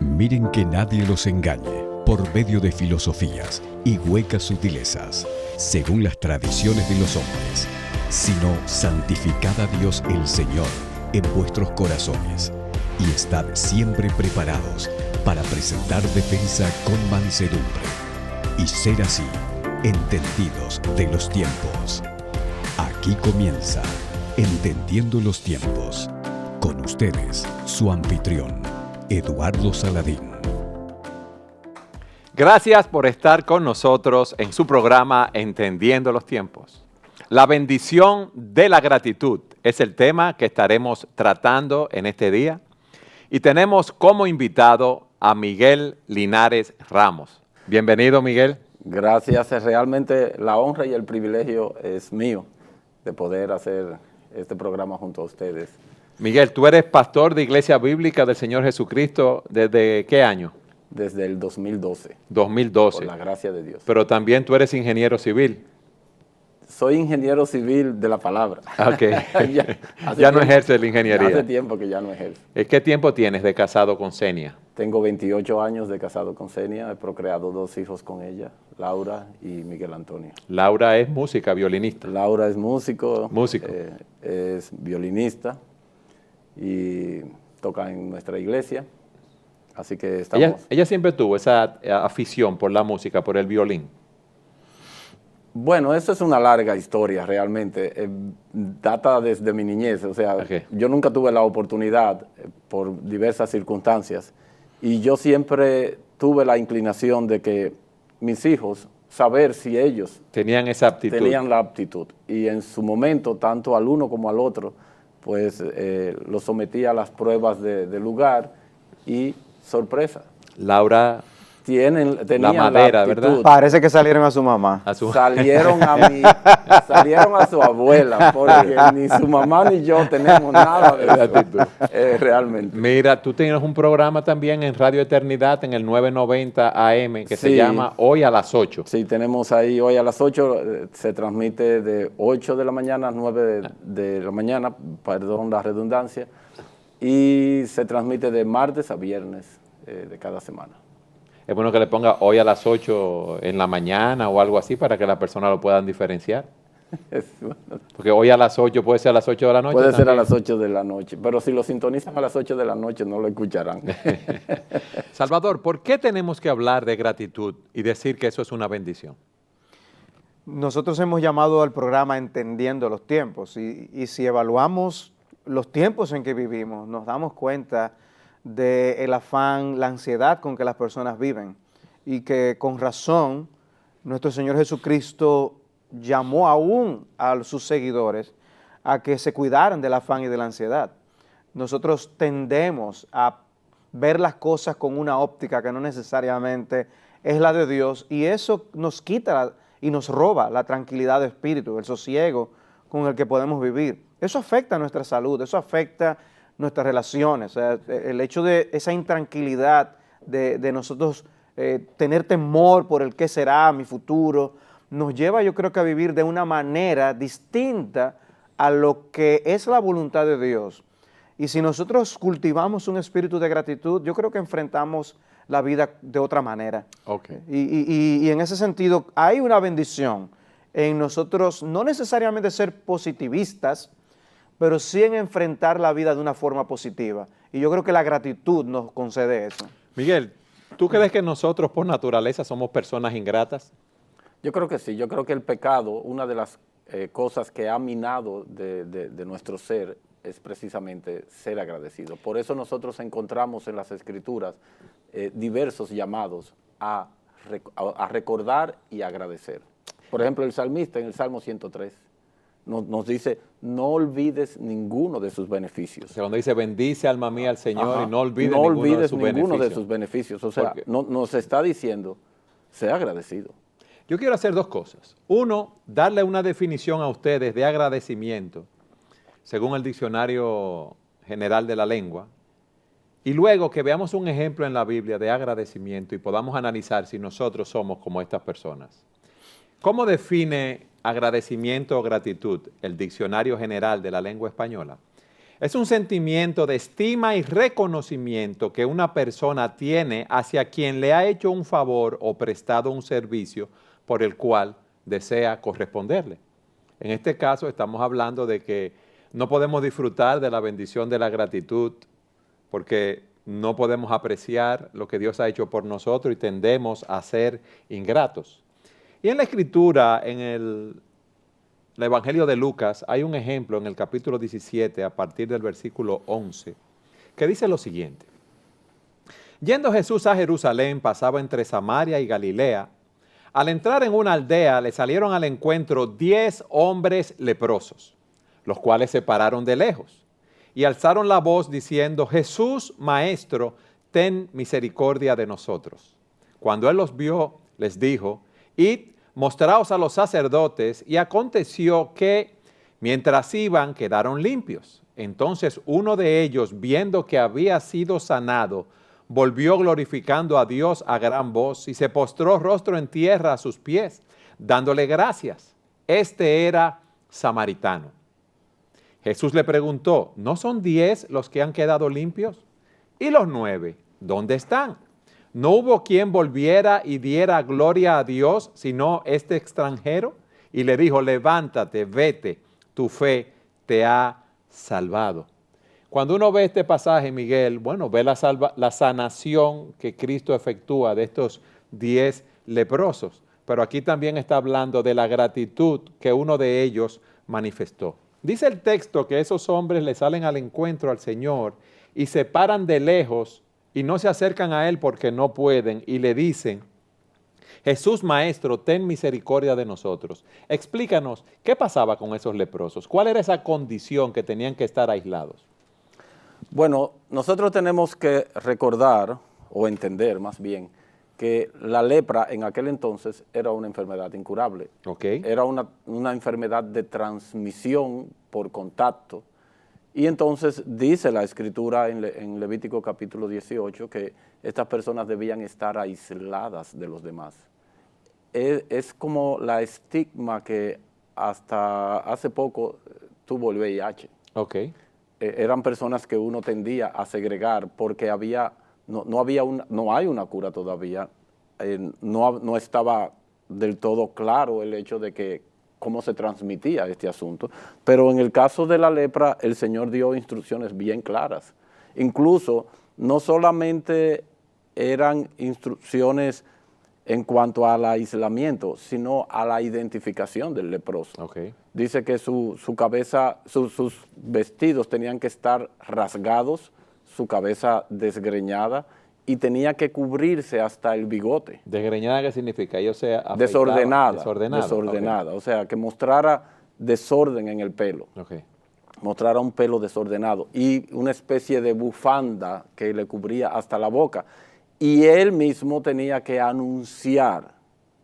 Miren que nadie los engañe por medio de filosofías y huecas sutilezas, según las tradiciones de los hombres, sino santificad a Dios el Señor en vuestros corazones y estad siempre preparados para presentar defensa con mansedumbre y ser así entendidos de los tiempos. Aquí comienza Entendiendo los Tiempos. Con ustedes, su anfitrión, Eduardo Saladín. Gracias por estar con nosotros en su programa Entendiendo los Tiempos. La bendición de la gratitud es el tema que estaremos tratando en este día. Y tenemos como invitado a Miguel Linares Ramos. Bienvenido, Miguel. Gracias. Realmente la honra y el privilegio es mío de poder hacer este programa junto a ustedes. Miguel, tú eres pastor de Iglesia Bíblica del Señor Jesucristo, ¿desde qué año? Desde el 2012. 2012. Por la gracia de Dios. Pero también tú eres ingeniero civil. Soy ingeniero civil de la palabra. Ok. ya no ejerces la ingeniería. Hace tiempo que ya no ejerzo. ¿Qué tiempo tienes de casado con Senia? Tengo 28 años de casado con Senia. He procreado 2 hijos con ella, Laura y Miguel Antonio. Laura es música, violinista. Laura es músico. Músico. Es violinista y toca en nuestra iglesia. Así que estamos... Ella siempre tuvo esa afición por la música, por el violín. Bueno, eso es una larga historia realmente, data desde mi niñez, o sea, Yo nunca tuve la oportunidad por diversas circunstancias y yo siempre tuve la inclinación de que mis hijos, saber si ellos tenían esa aptitud. Tenían la aptitud y en su momento, tanto al uno como al otro, pues los sometí a las pruebas de lugar y sorpresa. Laura... Tenían la madera, ¿verdad? Parece que salieron a su mamá. Salieron a su abuela, porque ni su mamá ni yo tenemos nada de actitud, realmente. Mira, tú tienes un programa también en Radio Eternidad, en el 990 AM, que se llama Hoy a las 8. Sí, tenemos ahí Hoy a las 8, se transmite de 8 de la mañana a 9 de la mañana, perdón la redundancia, y se transmite de martes a viernes de cada semana. Es bueno que le ponga hoy a las 8 en la mañana o algo así para que las personas lo puedan diferenciar. Porque hoy a las 8 puede ser a las 8 de la noche. Puede también ser a las 8 de la noche, pero si lo sintonizan a las 8 de la noche no lo escucharán. Salvador, ¿por qué tenemos que hablar de gratitud y decir que eso es una bendición? Nosotros hemos llamado al programa Entendiendo los Tiempos y si evaluamos los tiempos en que vivimos, nos damos cuenta del afán, la ansiedad con que las personas viven y que con razón nuestro Señor Jesucristo llamó aún a sus seguidores a que se cuidaran del afán y de la ansiedad. Nosotros tendemos a ver las cosas con una óptica que no necesariamente es la de Dios y eso nos quita y nos roba la tranquilidad de espíritu, el sosiego con el que podemos vivir. Eso afecta nuestra salud, eso afecta nuestras relaciones, o sea, el hecho de esa intranquilidad de nosotros tener temor por el qué será mi futuro, nos lleva yo creo que a vivir de una manera distinta a lo que es la voluntad de Dios. Y si nosotros cultivamos un espíritu de gratitud, yo creo que enfrentamos la vida de otra manera. Okay. Y en ese sentido hay una bendición en nosotros, no necesariamente ser positivistas, pero sí en enfrentar la vida de una forma positiva. Y yo creo que la gratitud nos concede eso. Miguel, ¿tú crees que nosotros por naturaleza somos personas ingratas? Yo creo que sí, yo creo que el pecado, una de las cosas que ha minado de nuestro ser es precisamente ser agradecido. Por eso nosotros encontramos en las Escrituras diversos llamados a recordar y agradecer. Por ejemplo, el salmista en el Salmo 103, nos dice, no olvides ninguno de sus beneficios. O sea, cuando dice, bendice alma mía al Señor. Ajá. Y no olvides, ninguno de sus beneficios. O sea, nos está diciendo, sea agradecido. Yo quiero hacer 2 cosas. Uno, darle una definición a ustedes de agradecimiento, según el Diccionario General de la Lengua, y luego que veamos un ejemplo en la Biblia de agradecimiento y podamos analizar si nosotros somos como estas personas. ¿Cómo define agradecimiento o gratitud el Diccionario General de la Lengua Española? Es un sentimiento de estima y reconocimiento que una persona tiene hacia quien le ha hecho un favor o prestado un servicio por el cual desea corresponderle. En este caso estamos hablando de que no podemos disfrutar de la bendición de la gratitud porque no podemos apreciar lo que Dios ha hecho por nosotros y tendemos a ser ingratos. Y en la Escritura, en el Evangelio de Lucas, hay un ejemplo en el capítulo 17, a partir del versículo 11, que dice lo siguiente. Yendo Jesús a Jerusalén, pasaba entre Samaria y Galilea. Al entrar en una aldea, le salieron al encuentro 10 hombres leprosos, los cuales se pararon de lejos y alzaron la voz diciendo, Jesús, Maestro, ten misericordia de nosotros. Cuando él los vio, les dijo, id, mostraos a los sacerdotes, y aconteció que, mientras iban, quedaron limpios. Entonces uno de ellos, viendo que había sido sanado, volvió glorificando a Dios a gran voz, y se postró rostro en tierra a sus pies, dándole gracias. Este era samaritano. Jesús le preguntó, ¿no son 10 los que han quedado limpios? ¿Y los 9, dónde están? ¿No hubo quien volviera y diera gloria a Dios, sino este extranjero? Y le dijo, levántate, vete, tu fe te ha salvado. Cuando uno ve este pasaje, Miguel, bueno, ve la sanación que Cristo efectúa de estos 10 leprosos, pero aquí también está hablando de la gratitud que uno de ellos manifestó. Dice el texto que esos hombres le salen al encuentro al Señor y se paran de lejos y no se acercan a Él porque no pueden y le dicen, Jesús Maestro, ten misericordia de nosotros. Explícanos, ¿qué pasaba con esos leprosos? ¿Cuál era esa condición que tenían que estar aislados? Bueno, nosotros tenemos que recordar, o entender más bien, que la lepra en aquel entonces era una enfermedad incurable. Okay. Era una enfermedad de transmisión por contacto. Y entonces dice la Escritura en Levítico capítulo 18 que estas personas debían estar aisladas de los demás. Es como la estigma que hasta hace poco tuvo el VIH. Okay. Eran personas que uno tendía a segregar porque no hay una cura todavía, no estaba del todo claro el hecho de que cómo se transmitía este asunto, pero en el caso de la lepra el Señor dio instrucciones bien claras. Incluso no solamente eran instrucciones en cuanto al aislamiento, sino a la identificación del leproso. Okay. Dice que su cabeza, sus vestidos tenían que estar rasgados, su cabeza desgreñada y tenía que cubrirse hasta el bigote. ¿Desgreñada qué significa? Ellos se afeitaban. Desordenada. Okay. O sea, que mostrara desorden en el pelo. Okay. Mostrara un pelo desordenado y una especie de bufanda que le cubría hasta la boca. Y él mismo tenía que anunciar,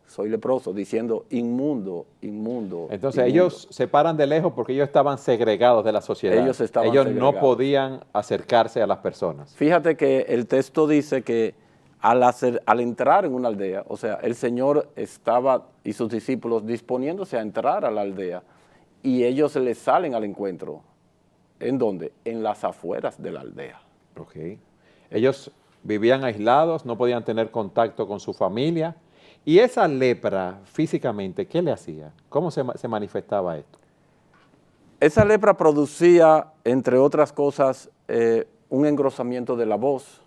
soy leproso, diciendo inmundo, inmundo. Entonces inmundo. ellos se paran de lejos porque ellos estaban segregados de la sociedad. Ellos segregados. No podían acercarse a las personas. Fíjate que el texto dice que al entrar en una aldea, o sea, el Señor estaba y sus discípulos disponiéndose a entrar a la aldea y ellos les salen al encuentro. ¿En dónde? En las afueras de la aldea. Okay. Ellos vivían aislados, no podían tener contacto con su familia. ¿Y esa lepra físicamente qué le hacía? ¿Cómo se manifestaba esto? Esa lepra producía, entre otras cosas, un engrosamiento de la voz,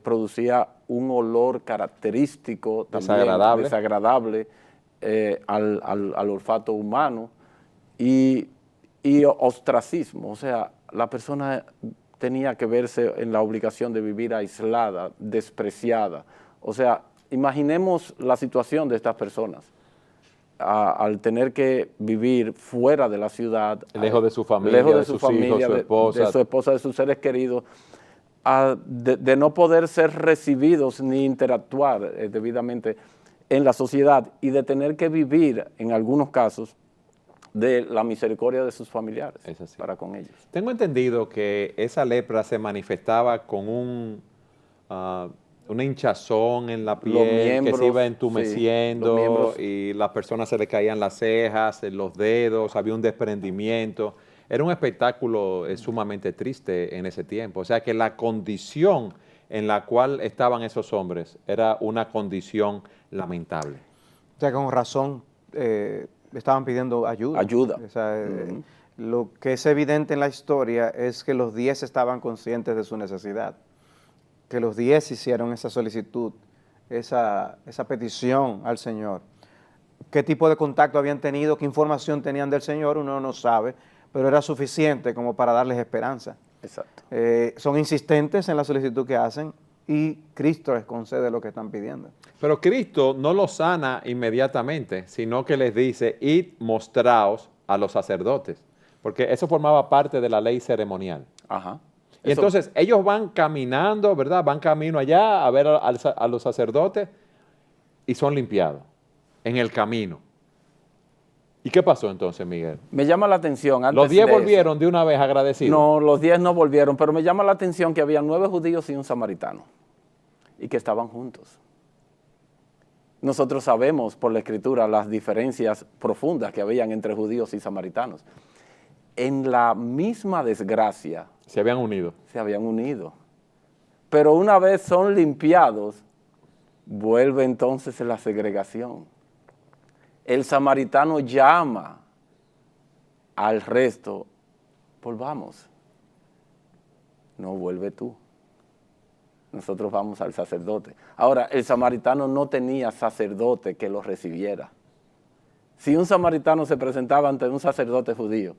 producía un olor característico, también desagradable al olfato humano y ostracismo, o sea, la persona tenía que verse en la obligación de vivir aislada, despreciada. O sea, imaginemos la situación de estas personas al tener que vivir fuera de la ciudad. Lejos de su familia, lejos de su familia, hijos, de su esposa, de sus seres queridos, de no poder ser recibidos ni interactuar debidamente en la sociedad y de tener que vivir, en algunos casos, de la misericordia de sus familiares para con ellos. Tengo entendido que esa lepra se manifestaba con una hinchazón en la piel que se iba entumeciendo y las personas se le caían las cejas, los dedos, había un desprendimiento. Era un espectáculo sumamente triste en ese tiempo. O sea que la condición en la cual estaban esos hombres era una condición lamentable. O sea, con razón estaban pidiendo ayuda. Ayuda. O sea, lo que es evidente en la historia es que los 10 estaban conscientes de su necesidad, que los 10 hicieron esa solicitud, esa petición al Señor. ¿Qué tipo de contacto habían tenido? ¿Qué información tenían del Señor? Uno no sabe, pero era suficiente como para darles esperanza. Exacto. Son insistentes en la solicitud que hacen y Cristo les concede lo que están pidiendo. Pero Cristo no los sana inmediatamente, sino que les dice, id, mostraos a los sacerdotes, porque eso formaba parte de la ley ceremonial. Ajá. Y entonces ellos van caminando, ¿verdad? Van camino allá a ver a los sacerdotes y son limpiados en el camino. ¿Y qué pasó entonces, Miguel? Me llama la atención. Antes ¿Los 10 de volvieron eso, de una vez agradecidos? no, los 10 no volvieron, pero me llama la atención que había 9 judíos y un samaritano y que estaban juntos. Nosotros sabemos por la Escritura las diferencias profundas que habían entre judíos y samaritanos. En la misma desgracia Se habían unido. se habían unido. Pero una vez son limpiados, vuelve entonces la segregación. El samaritano llama al resto, volvamos. No, vuelve tú. Nosotros vamos al sacerdote. Ahora, el samaritano no tenía sacerdote que lo recibiera. Si un samaritano se presentaba ante un sacerdote judío,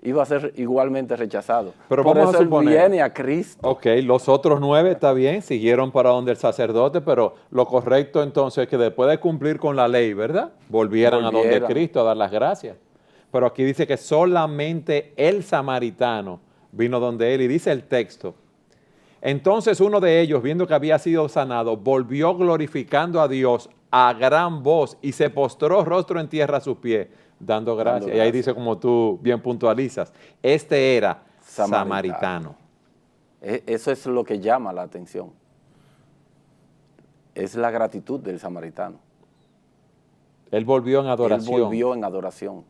iba a ser igualmente rechazado. Pero por vamos eso a él suponer, viene a Cristo. Ok, los otros 9 está bien, siguieron para donde el sacerdote, pero lo correcto entonces es que después de cumplir con la ley, ¿verdad? Volvieran a donde Cristo a dar las gracias. Pero aquí dice que solamente el samaritano vino donde él y dice el texto. Entonces uno de ellos, viendo que había sido sanado, volvió glorificando a Dios a gran voz y se postró rostro en tierra a sus pies, dando gracias. Y ahí dice, como tú bien puntualizas, este era samaritano. Eso es lo que llama la atención. Es la gratitud del samaritano. Él volvió en adoración. Él volvió en adoración.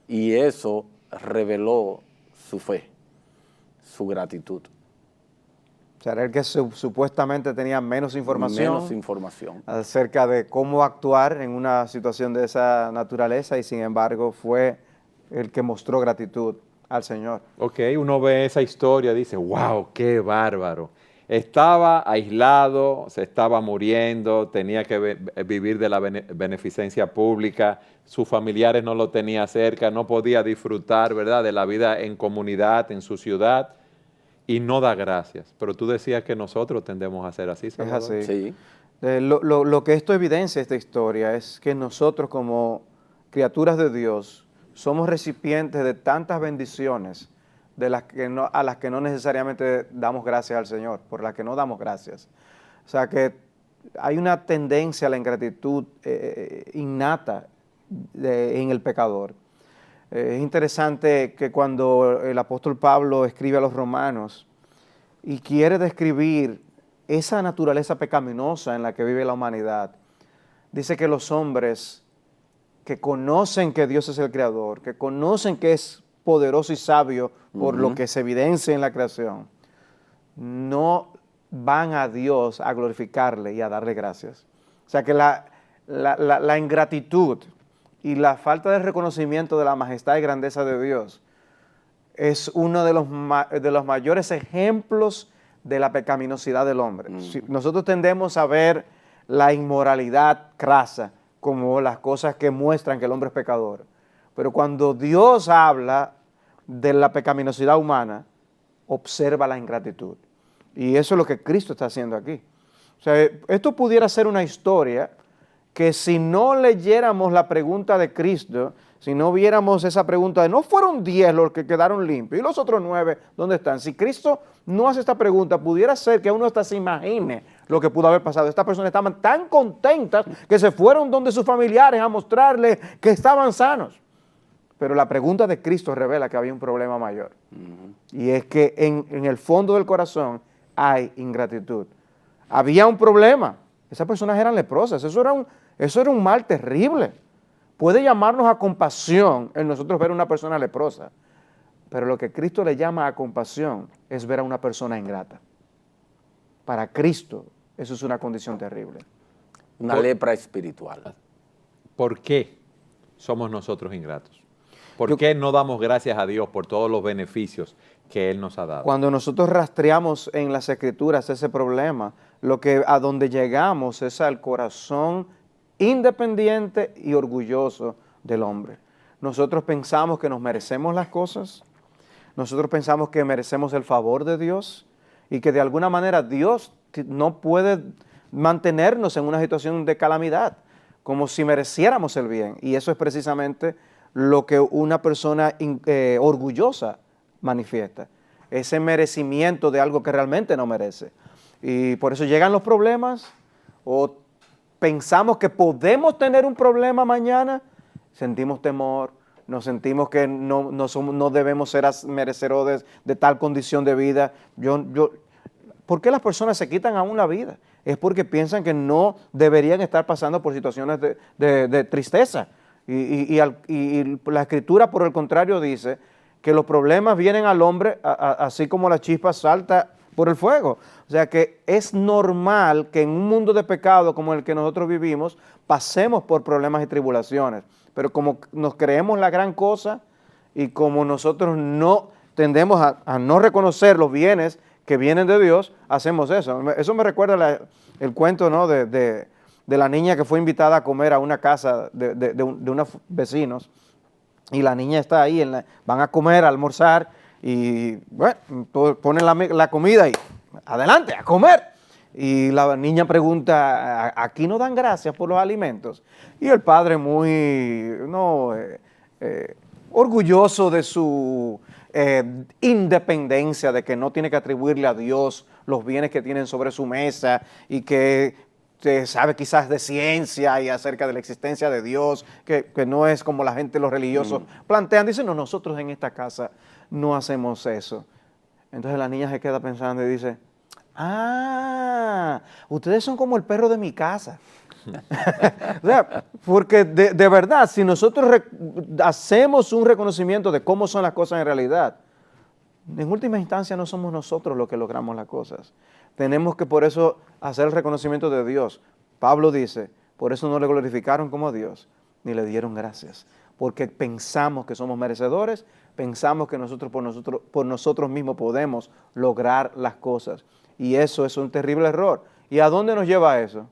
Y eso reveló su fe, su gratitud. O sea, era el que supuestamente tenía menos información acerca de cómo actuar en una situación de esa naturaleza y sin embargo fue el que mostró gratitud al Señor. Ok, uno ve esa historia y dice, wow, qué bárbaro. Estaba aislado, se estaba muriendo, tenía que vivir de la beneficencia pública, sus familiares no lo tenía cerca, no podía disfrutar, ¿verdad?, de la vida en comunidad, en su ciudad. Y no da gracias. Pero tú decías que nosotros tendemos a hacer así, Salvador. Es así. Sí. Lo que esto evidencia, esta historia, es que nosotros como criaturas de Dios somos recipientes de tantas bendiciones a las que no necesariamente damos gracias al Señor, por las que no damos gracias. O sea que hay una tendencia a la ingratitud innata en el pecador. Es interesante que cuando el apóstol Pablo escribe a los romanos y quiere describir esa naturaleza pecaminosa en la que vive la humanidad, dice que los hombres que conocen que Dios es el creador, que conocen que es poderoso y sabio por lo que se evidencia en la creación, no van a Dios a glorificarle y a darle gracias. O sea que la ingratitud y la falta de reconocimiento de la majestad y grandeza de Dios es uno de los mayores ejemplos de la pecaminosidad del hombre. Nosotros tendemos a ver la inmoralidad crasa como las cosas que muestran que el hombre es pecador. Pero cuando Dios habla de la pecaminosidad humana, observa la ingratitud. Y eso es lo que Cristo está haciendo aquí. O sea, esto pudiera ser una historia que si no leyéramos la pregunta de Cristo, si no viéramos esa pregunta de no fueron 10 los que quedaron limpios y los otros 9, ¿dónde están? Si Cristo no hace esta pregunta, pudiera ser que uno hasta se imagine lo que pudo haber pasado. Estas personas estaban tan contentas que se fueron donde sus familiares a mostrarles que estaban sanos. Pero la pregunta de Cristo revela que había un problema mayor. Y es que en el fondo del corazón hay ingratitud. Había un problema. Esas personas eran leprosas. Eso era un mal terrible. Puede llamarnos a compasión en nosotros ver a una persona leprosa, pero lo que Cristo le llama a compasión es ver a una persona ingrata. Para Cristo, eso es una condición terrible. Una lepra espiritual. ¿Por qué somos nosotros ingratos? ¿Por qué no damos gracias a Dios por todos los beneficios que Él nos ha dado? Cuando nosotros rastreamos en las Escrituras ese problema, a donde llegamos es al corazón independiente y orgulloso del hombre. Nosotros pensamos que nos merecemos las cosas, nosotros pensamos que merecemos el favor de Dios y que de alguna manera Dios no puede mantenernos en una situación de calamidad, como si mereciéramos el bien. Y eso es precisamente lo que una persona orgullosa manifiesta, ese merecimiento de algo que realmente no merece. Y por eso llegan los problemas, o pensamos que podemos tener un problema mañana, sentimos temor, nos sentimos que no debemos ser merecedores de tal condición de vida. ¿Por qué las personas se quitan aún la vida? Es porque piensan que no deberían estar pasando por situaciones de tristeza. Y la Escritura, por el contrario, dice que los problemas vienen al hombre así como la chispa salta por el fuego. O sea que es normal que en un mundo de pecado como el que nosotros vivimos, pasemos por problemas y tribulaciones. Pero como nos creemos la gran cosa y como nosotros no tendemos a no reconocer los bienes que vienen de Dios, hacemos eso. Eso me recuerda el cuento, ¿no?, de la niña que fue invitada a comer a una casa de unos vecinos, y la niña está ahí, van a comer, a almorzar, y bueno, ponen la comida y adelante, a comer. Y la niña pregunta, ¿aquí no dan gracias por los alimentos? Y el padre muy orgulloso de su independencia, de que no tiene que atribuirle a Dios los bienes que tienen sobre su mesa y que sabe quizás de ciencia y acerca de la existencia de Dios, que no es como la gente, los religiosos plantean. Dicen, no, nosotros en esta casa no hacemos eso. Entonces la niña se queda pensando y dice, ustedes son como el perro de mi casa. O sea, porque de verdad, si nosotros hacemos un reconocimiento de cómo son las cosas en realidad, en última instancia no somos nosotros los que logramos las cosas. Tenemos que por eso hacer el reconocimiento de Dios. Pablo dice, por eso no le glorificaron como Dios, ni le dieron gracias, porque pensamos que somos merecedores, pensamos que por nosotros mismos podemos lograr las cosas. Y eso es un terrible error. ¿Y a dónde nos lleva eso?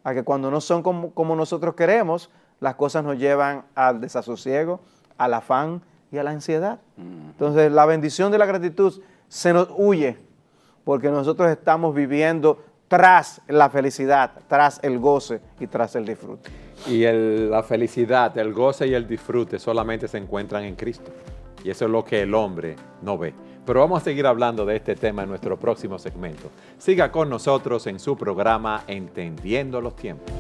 A que cuando no son como nosotros queremos, las cosas nos llevan al desasosiego, al afán y a la ansiedad. Entonces la bendición de la gratitud se nos huye, porque nosotros estamos viviendo tras la felicidad, tras el goce y tras el disfrute. Y la felicidad, el goce y el disfrute solamente se encuentran en Cristo. Y eso es lo que el hombre no ve. Pero vamos a seguir hablando de este tema en nuestro próximo segmento. Siga con nosotros en su programa Entendiendo los Tiempos.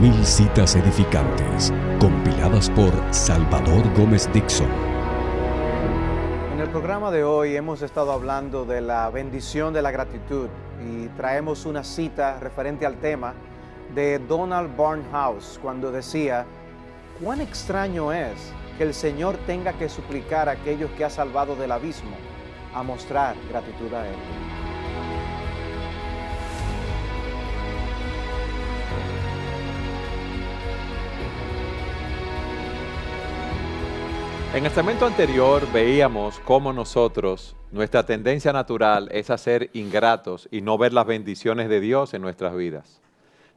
Mil citas edificantes, compiladas por Salvador Gómez Dixon. En el programa de hoy hemos estado hablando de la bendición de la gratitud y traemos una cita referente al tema de Donald Barnhouse cuando decía: cuán extraño es que el Señor tenga que suplicar a aquellos que ha salvado del abismo a mostrar gratitud a Él. En el segmento anterior veíamos cómo nosotros, nuestra tendencia natural es a ser ingratos y no ver las bendiciones de Dios en nuestras vidas.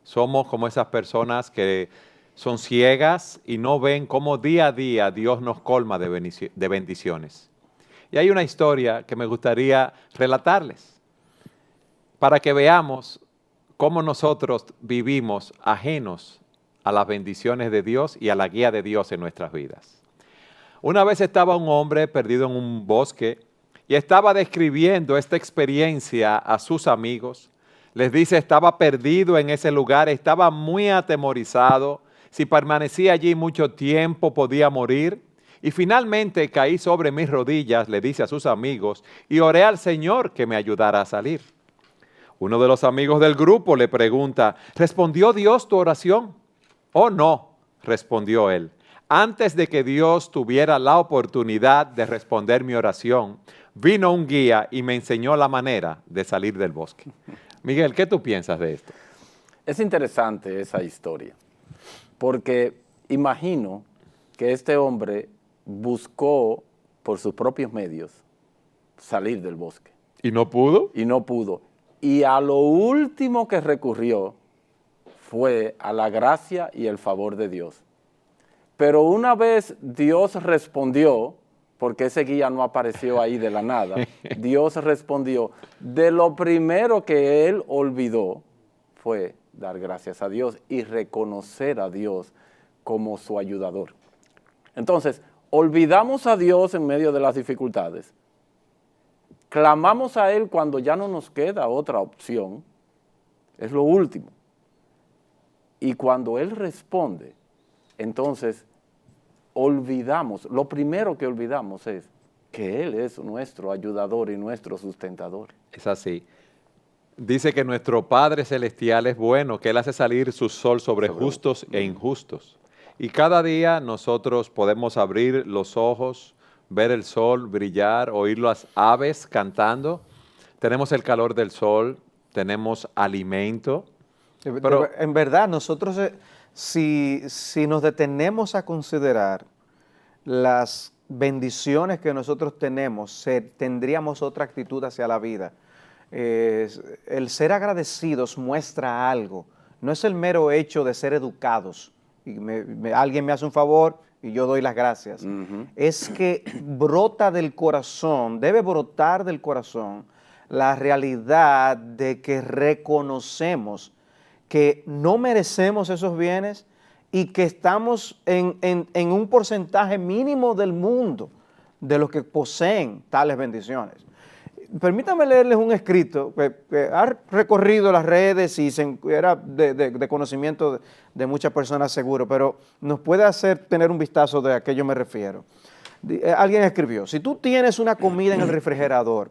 Somos como esas personas que son ciegas y no ven cómo día a día Dios nos colma de bendiciones. Y hay una historia que me gustaría relatarles para que veamos cómo nosotros vivimos ajenos a las bendiciones de Dios y a la guía de Dios en nuestras vidas. Una vez estaba un hombre perdido en un bosque y estaba describiendo esta experiencia a sus amigos. Les dice, estaba perdido en ese lugar, estaba muy atemorizado. Si permanecía allí mucho tiempo podía morir. Y finalmente caí sobre mis rodillas, le dice a sus amigos, y oré al Señor que me ayudara a salir. Uno de los amigos del grupo le pregunta, ¿respondió Dios tu oración? Oh, no, respondió él. Antes de que Dios tuviera la oportunidad de responder mi oración, vino un guía y me enseñó la manera de salir del bosque. Miguel, ¿qué tú piensas de esto? Es interesante esa historia, porque imagino que este hombre buscó por sus propios medios salir del bosque. ¿Y no pudo? Y no pudo. Y a lo último que recurrió fue a la gracia y el favor de Dios. Pero una vez Dios respondió, porque ese guía no apareció ahí de la nada, Dios respondió, de lo primero que él olvidó fue dar gracias a Dios y reconocer a Dios como su ayudador. Entonces, olvidamos a Dios en medio de las dificultades, clamamos a Él cuando ya no nos queda otra opción, es lo último. Y cuando Él responde, entonces olvidamos, lo primero que olvidamos es que Él es nuestro ayudador y nuestro sustentador. Es así. Dice que nuestro Padre Celestial es bueno, que Él hace salir su sol sobre justos e injustos. Y cada día nosotros podemos abrir los ojos, ver el sol brillar, oír las aves cantando. Tenemos el calor del sol, tenemos alimento. Pero En verdad, nosotros, si nos detenemos a considerar las bendiciones que nosotros tenemos, tendríamos otra actitud hacia la vida. El ser agradecidos muestra algo, no es el mero hecho de ser educados. Y alguien me hace un favor y yo doy las gracias. Es que brota del corazón, debe brotar del corazón la realidad de que reconocemos que no merecemos esos bienes y que estamos en un porcentaje mínimo del mundo de los que poseen tales bendiciones. Permítanme leerles un escrito que ha recorrido las redes y era de conocimiento de muchas personas seguro, pero nos puede hacer tener un vistazo de a qué yo me refiero. Alguien escribió, si tú tienes una comida en el refrigerador,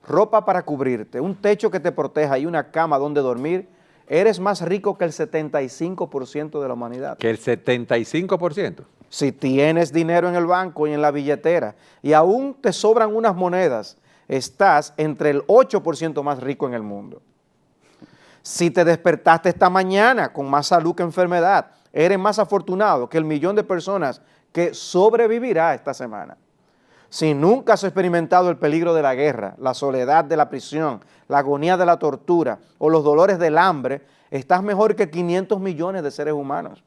ropa para cubrirte, un techo que te proteja y una cama donde dormir, eres más rico que el 75% de la humanidad. ¿Que el 75%? Si tienes dinero en el banco y en la billetera y aún te sobran unas monedas, estás entre el 8% más rico en el mundo. Si te despertaste esta mañana con más salud que enfermedad, eres más afortunado que el 1.000.000 de personas que sobrevivirá esta semana. Si nunca has experimentado el peligro de la guerra, la soledad de la prisión, la agonía de la tortura o los dolores del hambre, estás mejor que 500 millones de seres humanos.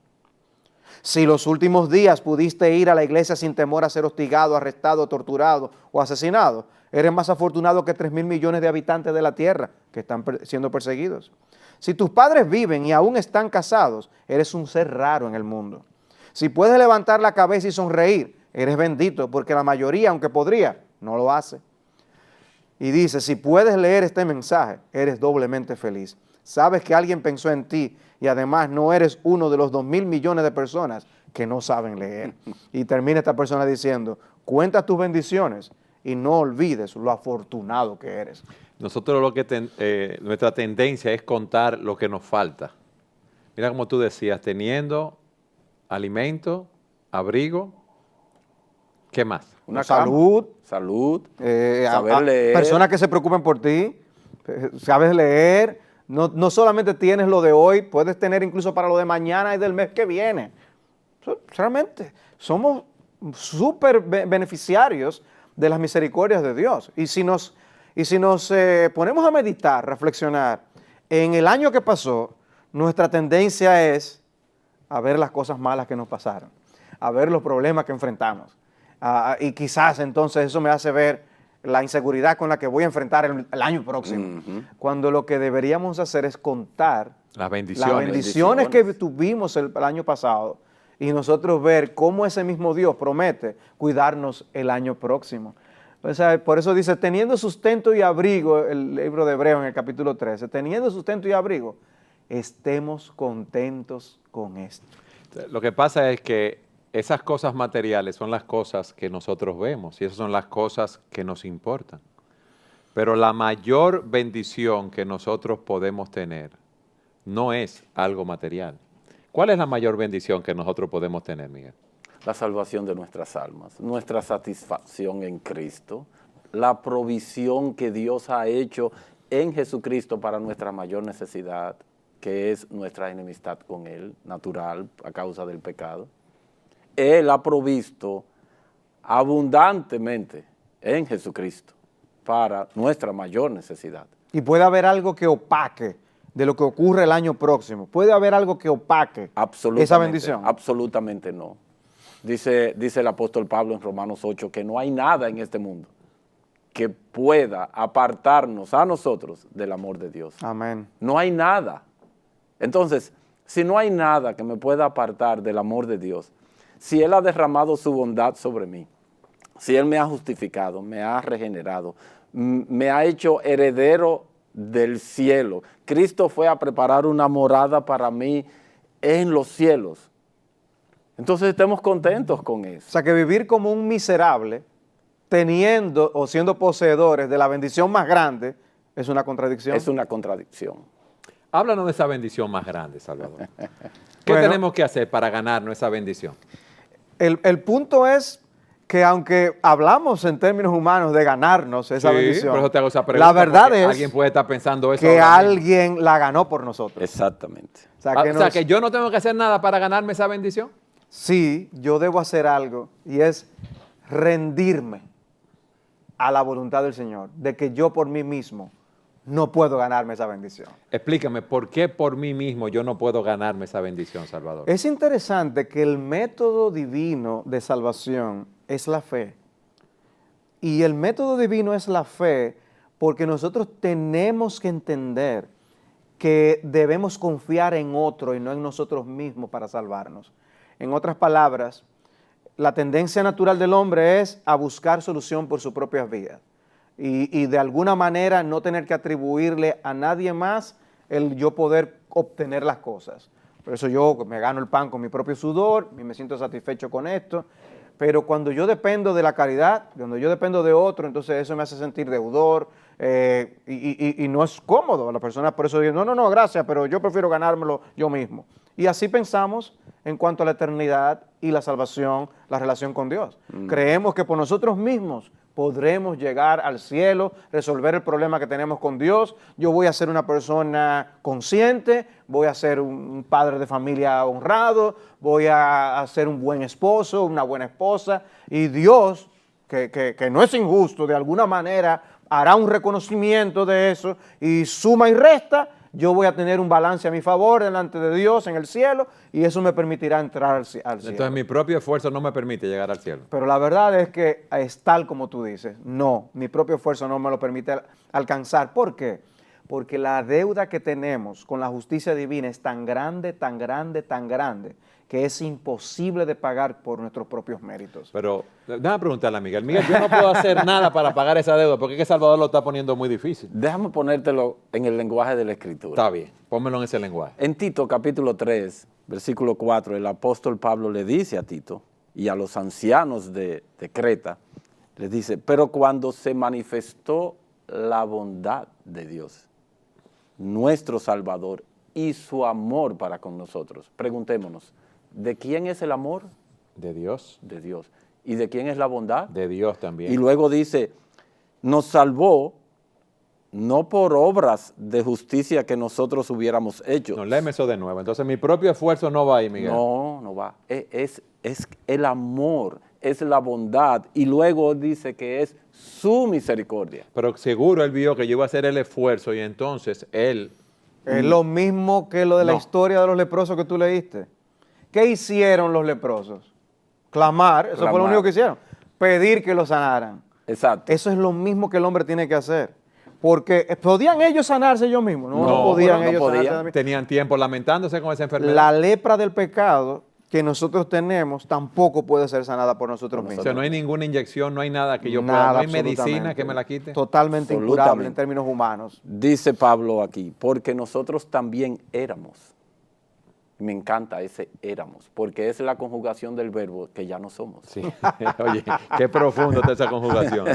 Si los últimos días pudiste ir a la iglesia sin temor a ser hostigado, arrestado, torturado o asesinado, eres más afortunado que 3.000 millones de habitantes de la tierra que están siendo perseguidos. Si tus padres viven y aún están casados, eres un ser raro en el mundo. Si puedes levantar la cabeza y sonreír, eres bendito, porque la mayoría, aunque podría, no lo hace. Y dice, si puedes leer este mensaje, eres doblemente feliz. Sabes que alguien pensó en ti y además no eres uno de los 2.000 millones de personas que no saben leer. Y termina esta persona diciendo, cuenta tus bendiciones y no olvides lo afortunado que eres. Nosotros nuestra tendencia es contar lo que nos falta. Mira como tú decías, teniendo alimento, abrigo, ¿qué más? Una salud, saber leer. Personas que se preocupen por ti, sabes leer, no solamente tienes lo de hoy, puedes tener incluso para lo de mañana y del mes que viene. Realmente, somos súper beneficiarios de las misericordias de Dios. Y si nos ponemos a meditar, reflexionar, en el año que pasó, nuestra tendencia es a ver las cosas malas que nos pasaron, a ver los problemas que enfrentamos. Y quizás entonces eso me hace ver la inseguridad con la que voy a enfrentar el año próximo. Cuando lo que deberíamos hacer es contar las bendiciones, que tuvimos el año pasado y nosotros ver cómo ese mismo Dios promete cuidarnos el año próximo. O sea, por eso dice, teniendo sustento y abrigo, el libro de Hebreos en el capítulo 13, teniendo sustento y abrigo, estemos contentos con esto. Lo que pasa es que esas cosas materiales son las cosas que nosotros vemos y esas son las cosas que nos importan. Pero la mayor bendición que nosotros podemos tener no es algo material. ¿Cuál es la mayor bendición que nosotros podemos tener, Miguel? La salvación de nuestras almas, nuestra satisfacción en Cristo, la provisión que Dios ha hecho en Jesucristo para nuestra mayor necesidad, que es nuestra enemistad con Él, natural, a causa del pecado. Él ha provisto abundantemente en Jesucristo para nuestra mayor necesidad. Y puede haber algo que opaque de lo que ocurre el año próximo. Puede haber algo que opaque esa bendición. Absolutamente no. Dice el apóstol Pablo en Romanos 8 que no hay nada en este mundo que pueda apartarnos a nosotros del amor de Dios. Amén. No hay nada. Entonces, si no hay nada que me pueda apartar del amor de Dios, si Él ha derramado su bondad sobre mí, si Él me ha justificado, me ha regenerado, me ha hecho heredero del cielo, Cristo fue a preparar una morada para mí en los cielos. Entonces estemos contentos con eso. O sea, que vivir como un miserable, teniendo o siendo poseedores de la bendición más grande, es una contradicción. Es una contradicción. Háblanos de esa bendición más grande, Salvador. ¿Qué Bueno, tenemos que hacer para ganarnos esa bendición? El punto es que aunque hablamos en términos humanos de ganarnos esa bendición, por eso te hago esa pregunta, la verdad porque es alguien puede estar pensando eso que ahora mismo. alguien la ganó por nosotros. Exactamente. O sea, O sea, que yo no tengo que hacer nada para ganarme esa bendición. sí, yo debo hacer algo y es rendirme a la voluntad del Señor, de que yo por mí mismo no puedo ganarme esa bendición. Explícame, ¿por qué por mí mismo yo no puedo ganarme esa bendición, Salvador? Es interesante que el método divino de salvación es la fe. Y el método divino es la fe porque nosotros tenemos que entender que debemos confiar en otro y no en nosotros mismos para salvarnos. En otras palabras, la tendencia natural del hombre es a buscar solución por sus propias vidas y de alguna manera no tener que atribuirle a nadie más el yo poder obtener las cosas. Por eso yo me gano el pan con mi propio sudor y me siento satisfecho con esto. Pero cuando yo dependo de la caridad, cuando yo dependo de otro, entonces eso me hace sentir deudor y no es cómodo. La persona por eso dice, no, gracias, pero yo prefiero ganármelo yo mismo. Y así pensamos en cuanto a la eternidad y la salvación, la relación con Dios. Creemos que por nosotros mismos podremos llegar al cielo, resolver el problema que tenemos con Dios. Yo voy a ser una persona consciente, voy a ser un padre de familia honrado, voy a ser un buen esposo, una buena esposa, y Dios, que no es injusto, de alguna manera hará un reconocimiento de eso y suma y resta. Yo voy a tener un balance a mi favor delante de Dios en el cielo y eso me permitirá entrar al cielo. Entonces mi propio esfuerzo no me permite llegar al cielo. Pero la verdad es que es tal como tú dices. No, mi propio esfuerzo no me lo permite alcanzar. ¿Por qué? Porque la deuda que tenemos con la justicia divina es tan grande, tan grande, tan grande, que es imposible de pagar por nuestros propios méritos. Pero déjame preguntarle a Miguel. Miguel, yo no puedo hacer nada para pagar esa deuda porque es que Salvador lo está poniendo muy difícil. Déjame ponértelo en el lenguaje de la Escritura. Está bien, pónmelo en ese lenguaje. En Tito capítulo 3, versículo 4, el apóstol Pablo le dice a Tito y a los ancianos de Creta, les dice, pero cuando se manifestó la bondad de Dios, nuestro Salvador, y su amor para con nosotros, preguntémonos, ¿de quién es el amor? De Dios. De Dios. ¿Y de quién es la bondad? De Dios también. Y luego dice, nos salvó no por obras de justicia que nosotros hubiéramos hecho. No, léeme eso de nuevo. Entonces mi propio esfuerzo no va ahí, Miguel. No va. Es el amor, es la bondad. Y luego dice que es su misericordia. Pero seguro él vio que yo iba a hacer el esfuerzo y entonces él... Es lo mismo que lo de la No. historia de los leprosos que tú leíste. ¿Qué hicieron los leprosos? Clamar, eso fue lo Clamar. único que hicieron. Pedir que lo sanaran. Exacto. Eso es lo mismo que el hombre tiene que hacer. Porque ¿podían ellos sanarse ellos mismos? No, No, podían no ellos podían. sanarse mismos. tenían tiempo lamentándose con esa enfermedad. La lepra del pecado que nosotros tenemos tampoco puede ser sanada por nosotros O mismos. sea, no hay ninguna inyección, no hay nada que yo pueda, Nada, no hay medicina absolutamente. que me la quite. Totalmente incurable Absolutamente. en términos humanos. Dice Pablo aquí, porque nosotros también éramos Me encanta ese éramos, porque es la conjugación del verbo que ya no somos. Sí. Oye, qué profundo está esa conjugación.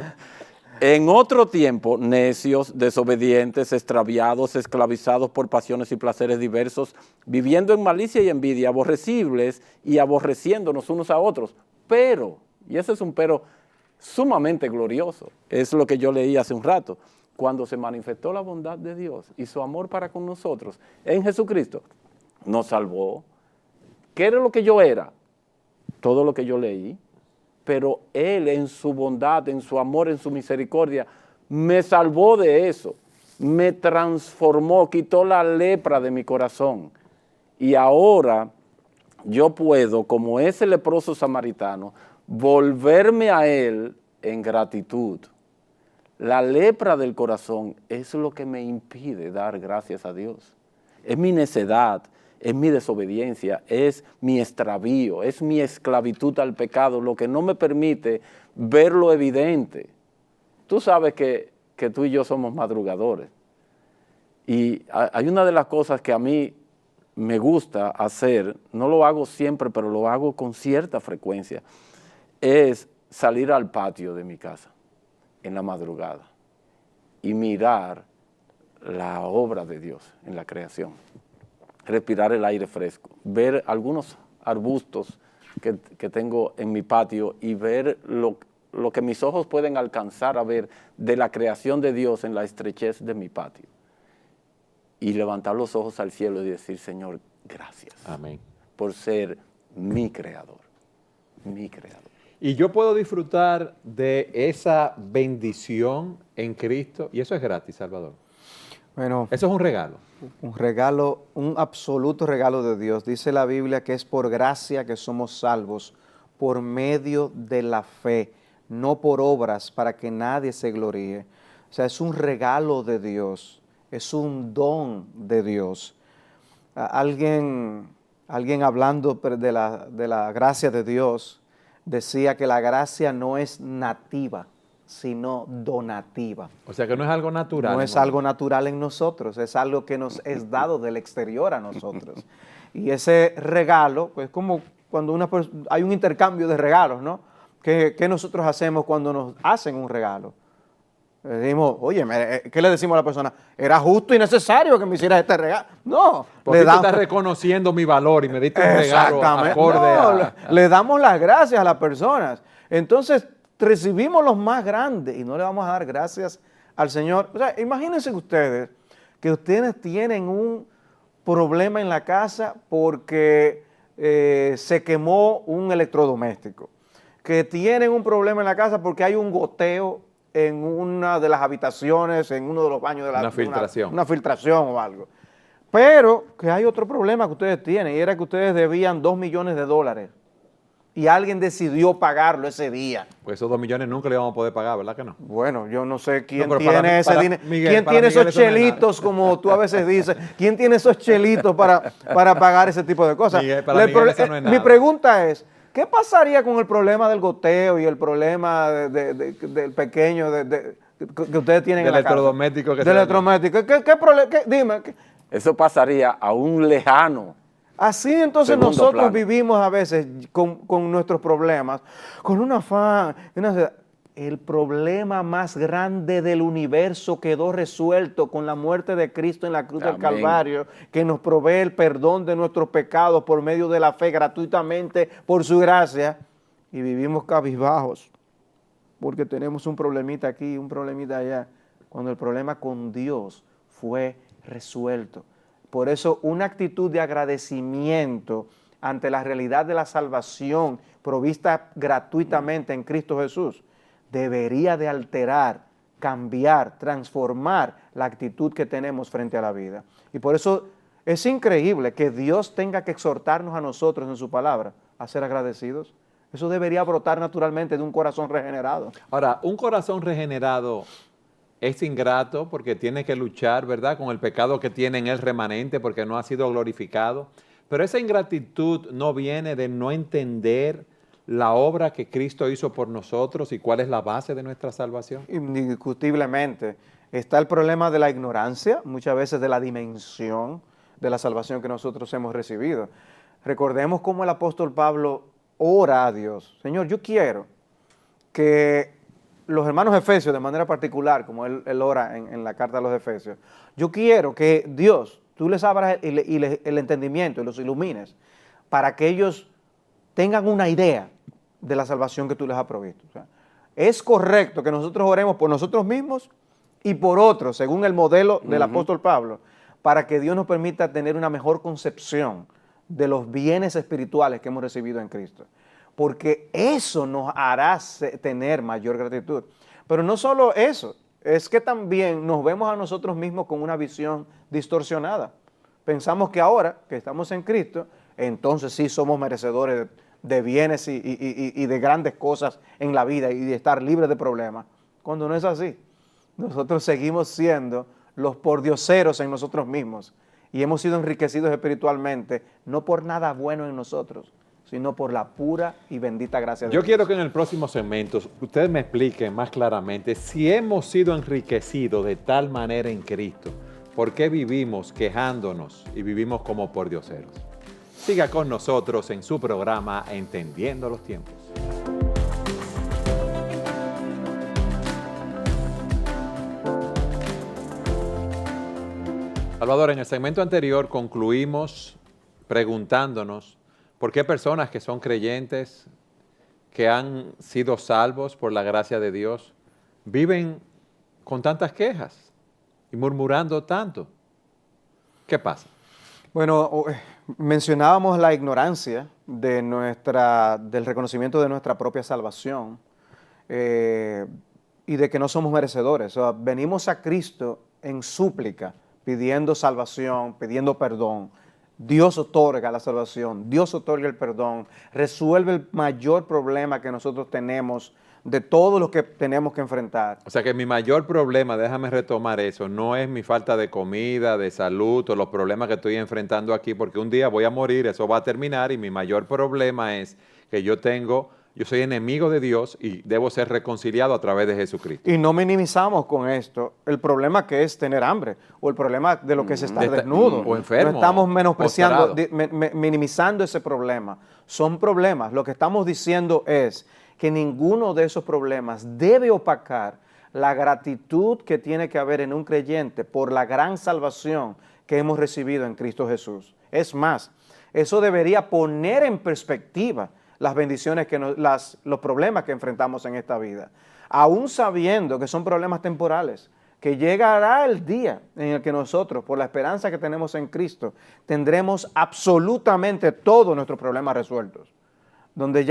En otro tiempo, necios, desobedientes, extraviados, esclavizados por pasiones y placeres diversos, viviendo en malicia y envidia, aborrecibles y aborreciéndonos unos a otros. Pero, y ese es un pero sumamente glorioso, es lo que yo leí hace un rato, cuando se manifestó la bondad de Dios y su amor para con nosotros en Jesucristo, nos salvó. ¿Qué era lo que yo era? Todo lo que yo leí. Pero Él en su bondad, en su amor, en su misericordia, me salvó de eso, me transformó, quitó la lepra de mi corazón. Y ahora yo puedo, como ese leproso samaritano, volverme a Él en gratitud. La lepra del corazón es lo que me impide dar gracias a Dios. Es mi necedad, es mi desobediencia, es mi extravío, es mi esclavitud al pecado, lo que no me permite ver lo evidente. Tú sabes que tú y yo somos madrugadores. Y hay una de las cosas que a mí me gusta hacer, no lo hago siempre, pero lo hago con cierta frecuencia, es salir al patio de mi casa en la madrugada y mirar la obra de Dios en la creación. Respirar el aire fresco, ver algunos arbustos que tengo en mi patio y ver lo que mis ojos pueden alcanzar a ver de la creación de Dios en la estrechez de mi patio. Y levantar los ojos al cielo y decir, Señor, gracias. Amén. Por ser mi creador, mi creador. Y yo puedo disfrutar de esa bendición en Cristo, y eso es gratis, Salvador. Bueno, Eso es un regalo. un regalo, un absoluto regalo de Dios. Dice la Biblia que es por gracia que somos salvos, por medio de la fe, no por obras para que nadie se gloríe. O sea, es un regalo de Dios, es un don de Dios. Alguien hablando de la gracia de Dios decía que la gracia no es nativa, sino donativa. O sea que no es algo natural. No es hermano. algo natural en nosotros, es algo que nos es dado del exterior a nosotros. Y ese regalo, pues como cuando hay un intercambio de regalos, ¿no? ¿Qué nosotros hacemos cuando nos hacen un regalo? Le decimos, oye, ¿qué le decimos a la persona? Era justo y necesario que me hicieras este regalo. No, Porque tú estás reconociendo mi valor y me diste un regalo acorde a... le damos las gracias a las personas. Entonces, recibimos los más grandes y no le vamos a dar gracias al Señor. O sea, imagínense ustedes que ustedes tienen un problema en la casa porque se quemó un electrodoméstico, que tienen un problema en la casa porque hay un goteo en una de las habitaciones, en uno de los baños de la Una filtración. una filtración o algo. Pero que hay otro problema que ustedes tienen y era que ustedes debían $2 millones y alguien decidió pagarlo ese día. Pues esos 2 millones nunca le vamos a poder pagar, ¿verdad que no? Bueno, yo no sé quién No, pero tiene ese dinero. Miguel, ¿Quién para tiene Miguel esos eso no es nada. chelitos, como tú a veces dices? ¿Quién tiene esos chelitos para pagar ese tipo de cosas? Miguel, para Miguel eso no es Mi nada. pregunta es, ¿qué pasaría con el problema del goteo y el problema del pequeño que ustedes tienen Del en la casa? electrodoméstico que Del se electrodoméstico. ¿Qué problema? Dime. Eso pasaría a un lejano. Así entonces Segundo nosotros plano. vivimos a veces con nuestros problemas, con un afán. El problema más grande del universo quedó resuelto con la muerte de Cristo en la cruz del Amén. Calvario, que nos provee el perdón de nuestros pecados por medio de la fe gratuitamente por su gracia, y vivimos cabizbajos porque tenemos un problemita aquí, un problemita allá, cuando el problema con Dios fue resuelto. Por eso una actitud de agradecimiento ante la realidad de la salvación provista gratuitamente en Cristo Jesús debería de alterar, cambiar, transformar la actitud que tenemos frente a la vida. Y por eso es increíble que Dios tenga que exhortarnos a nosotros en su palabra a ser agradecidos. Eso debería brotar naturalmente de un corazón regenerado. Ahora, un corazón regenerado es ingrato porque tiene que luchar, ¿verdad?, con el pecado que tiene en él remanente porque no ha sido glorificado. Pero esa ingratitud no viene de no entender la obra que Cristo hizo por nosotros y cuál es la base de nuestra salvación. Indiscutiblemente. Está el problema de la ignorancia, muchas veces de la dimensión de la salvación que nosotros hemos recibido. Recordemos cómo el apóstol Pablo ora a Dios. Señor, yo quiero que los hermanos efesios, de manera particular, como él ora en la carta a los efesios, yo quiero que Dios, tú les abras el entendimiento y los ilumines para que ellos tengan una idea de la salvación que tú les has provisto. O sea, es correcto que nosotros oremos por nosotros mismos y por otros, según el modelo del apóstol Pablo, para que Dios nos permita tener una mejor concepción de los bienes espirituales que hemos recibido en Cristo. Porque eso nos hará tener mayor gratitud. Pero no solo eso, es que también nos vemos a nosotros mismos con una visión distorsionada. Pensamos que ahora que estamos en Cristo, entonces sí somos merecedores de bienes y de grandes cosas en la vida y de estar libres de problemas, cuando no es así. Nosotros seguimos siendo los pordioseros en nosotros mismos y hemos sido enriquecidos espiritualmente, no por nada bueno en nosotros, sino por la pura y bendita gracia de Dios. Yo quiero que en el próximo segmento ustedes me expliquen más claramente si hemos sido enriquecidos de tal manera en Cristo, ¿por qué vivimos quejándonos y vivimos como pordioseros? Siga con nosotros en su programa Entendiendo los Tiempos. Salvador, en el segmento anterior concluimos preguntándonos por qué personas que son creyentes, que han sido salvos por la gracia de Dios, viven con tantas quejas y murmurando tanto. ¿Qué pasa? Bueno, mencionábamos la ignorancia de del reconocimiento de nuestra propia salvación y de que no somos merecedores. O sea, venimos a Cristo en súplica, pidiendo salvación, pidiendo perdón. Dios otorga la salvación, Dios otorga el perdón, resuelve el mayor problema que nosotros tenemos de todo lo que tenemos que enfrentar. O sea que mi mayor problema, déjame retomar eso, no es mi falta de comida, de salud o los problemas que estoy enfrentando aquí, porque un día voy a morir, eso va a terminar y mi mayor problema es que yo soy enemigo de Dios y debo ser reconciliado a través de Jesucristo. Y no minimizamos con esto el problema que es tener hambre o el problema de lo que es estar desnudo. O enfermo. No estamos menospreciando, postrado. minimizando ese problema. Son problemas. Lo que estamos diciendo es que ninguno de esos problemas debe opacar la gratitud que tiene que haber en un creyente por la gran salvación que hemos recibido en Cristo Jesús. Es más, eso debería poner en perspectiva las bendiciones, los problemas que enfrentamos en esta vida, aún sabiendo que son problemas temporales, que llegará el día en el que nosotros, por la esperanza que tenemos en Cristo, tendremos absolutamente todos nuestros problemas resueltos, donde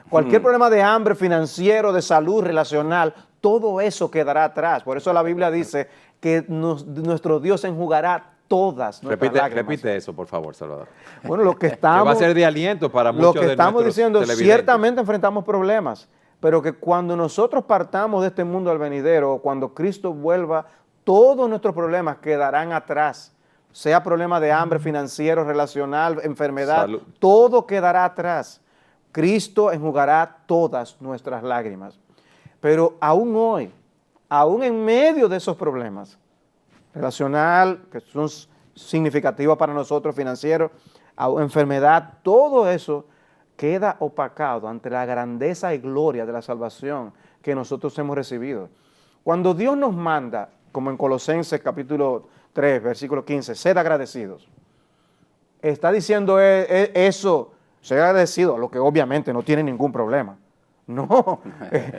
cualquier problema de hambre, financiero, de salud, relacional, todo eso quedará atrás. Por eso la Biblia dice que nuestro Dios enjugará todas nuestras lágrimas. Repite eso, por favor, Salvador. Bueno, lo que que va a ser de aliento para muchos de nuestros televidentes. Lo que estamos diciendo, ciertamente enfrentamos problemas, pero que cuando nosotros partamos de este mundo al venidero, cuando Cristo vuelva, todos nuestros problemas quedarán atrás. Sea problema de hambre, financiero, relacional, enfermedad, salud. Todo quedará atrás. Cristo enjugará todas nuestras lágrimas. Pero aún hoy, aún en medio de esos problemas, relacional, que son significativos para nosotros, financieros, enfermedad, todo eso queda opacado ante la grandeza y gloria de la salvación que nosotros hemos recibido. Cuando Dios nos manda, como en Colosenses capítulo 3, versículo 15, sed agradecidos. Está diciendo eso, ser agradecido, lo que obviamente no tiene ningún problema. No,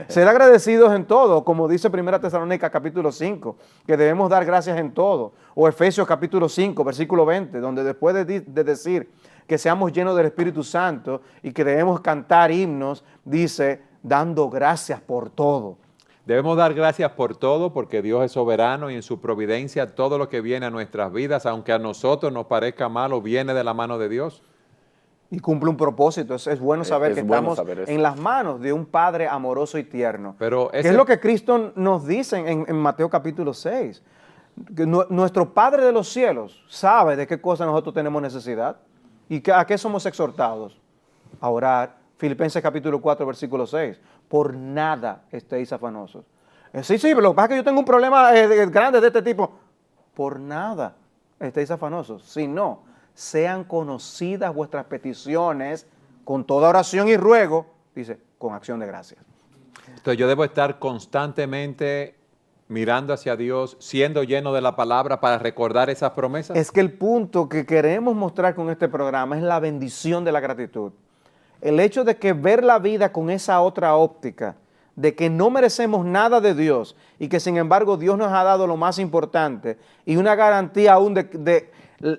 ser agradecidos en todo, como dice 1 Tesalónica capítulo 5, que debemos dar gracias en todo, o Efesios capítulo 5, versículo 20, donde después de decir que seamos llenos del Espíritu Santo y que debemos cantar himnos, dice, dando gracias por todo. Debemos dar gracias por todo porque Dios es soberano y en su providencia todo lo que viene a nuestras vidas, aunque a nosotros nos parezca malo, viene de la mano de Dios. Y cumple un propósito. Es bueno saber que estamos en las manos de un Padre amoroso y tierno. Pero que es lo que Cristo nos dice en Mateo capítulo 6. Que nuestro Padre de los cielos sabe de qué cosas nosotros tenemos necesidad y a qué somos exhortados. A orar. Filipenses capítulo 4, versículo 6. Por nada estéis afanosos. Sí, pero lo que pasa es que yo tengo un problema grande de este tipo. Por nada. estéis afanosos, sino sean conocidas vuestras peticiones con toda oración y ruego, dice, con acción de gracias. Entonces yo debo estar constantemente mirando hacia Dios, siendo lleno de la palabra para recordar esas promesas. Es que el punto que queremos mostrar con este programa es la bendición de la gratitud. El hecho de que ver la vida con esa otra óptica, de que no merecemos nada de Dios y que sin embargo Dios nos ha dado lo más importante y una garantía aún de